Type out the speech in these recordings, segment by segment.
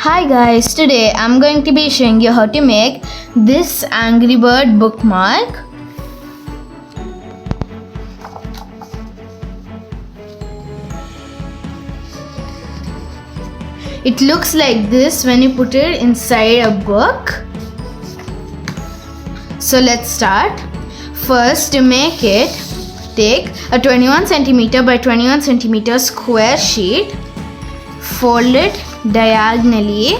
Hi guys, today I'm going to be showing you how to make this Angry Bird bookmark. It looks like this when you put it inside a book. So let's start. First, to make it, take a 21 cm by 21 cm square sheet, fold it diagonally,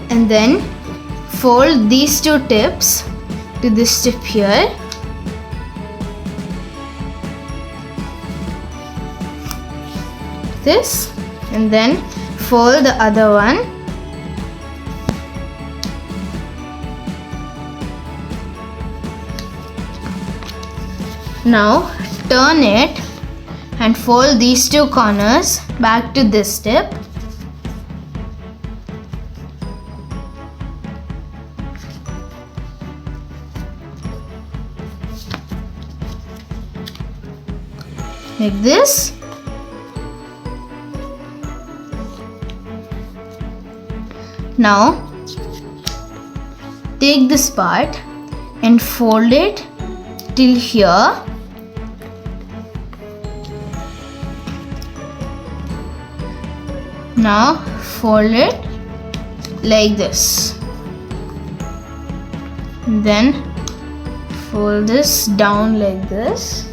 and then fold these two tips to this tip here. This, and then fold the other one. Now turn it and fold these two corners back to this tip. Like this. Now take this part and fold it till here. Now fold it like this. Then fold this down like this.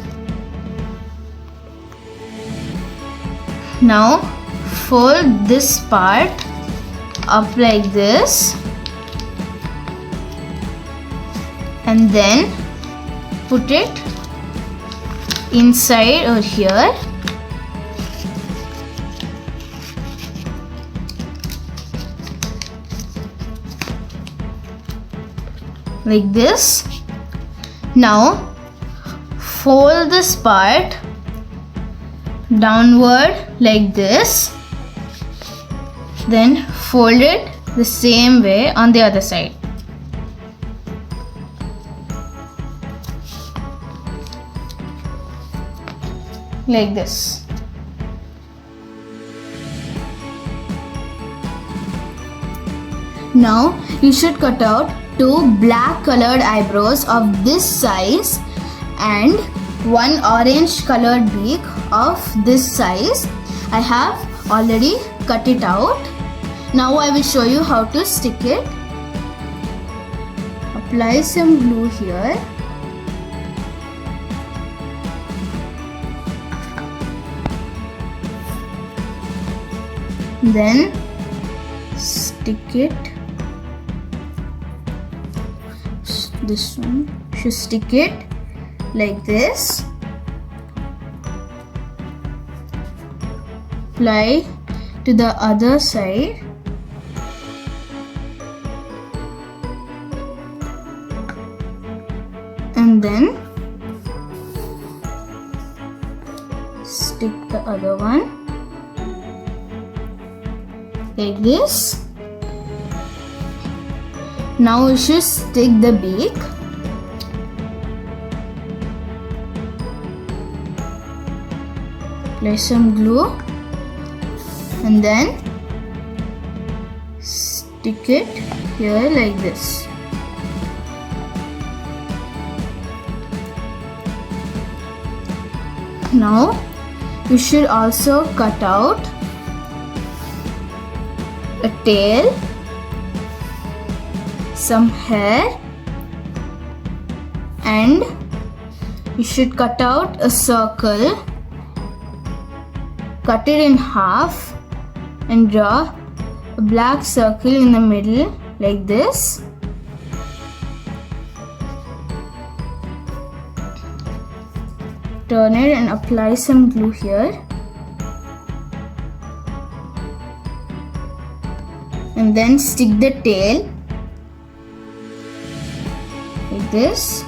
Now fold this part up like this, and then put it inside or here. Like this. Now fold this part downward like this, then fold it the same way on the other side. Like this. Now you should cut out two black colored eyebrows of this size and one orange colored beak of this size. I have already cut it out. Now I will show you how to stick it. Apply some glue here. Then stick it. This one should stick it like this. Apply to the other side. And then stick the other one like this. Now we should stick the beak. Apply some glue and then stick it here like this. Now you should also cut out a tail, some hair, and you should cut out a circle. Cut it in half and draw a black circle in the middle like this. Turn it and apply some glue here. And then stick the tail like this.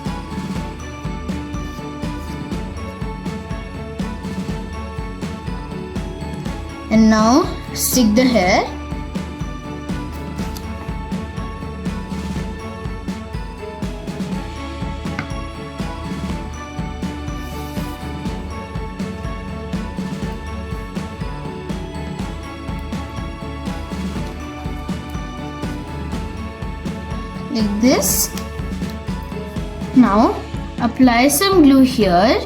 And now stick the hair. like this. Now apply some glue here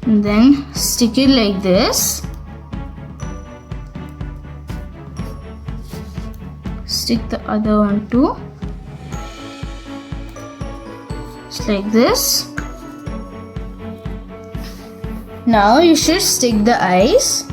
and then stick it like this. Stick the other one too, just like this. Now you should stick the eyes.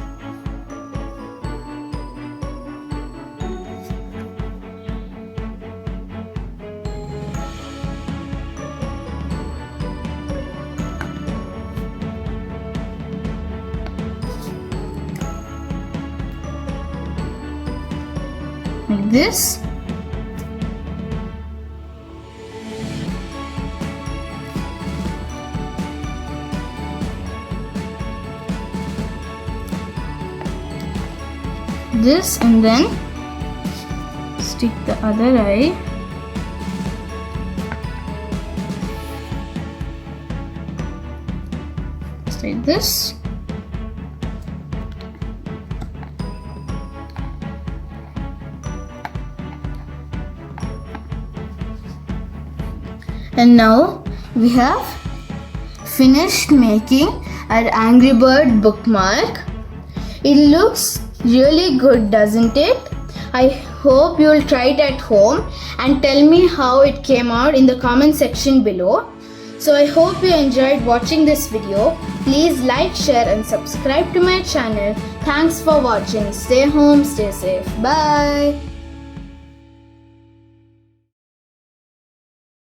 Like this. This, and then stick the other eye. Just like this. And now we have finished making our Angry Bird bookmark. It looks really good, doesn't it? I hope you'll try it at home and tell me how it came out in the comment section below. So I hope you enjoyed watching this video. Please like, share and subscribe to my channel. Thanks for watching. Stay home, stay safe. Bye.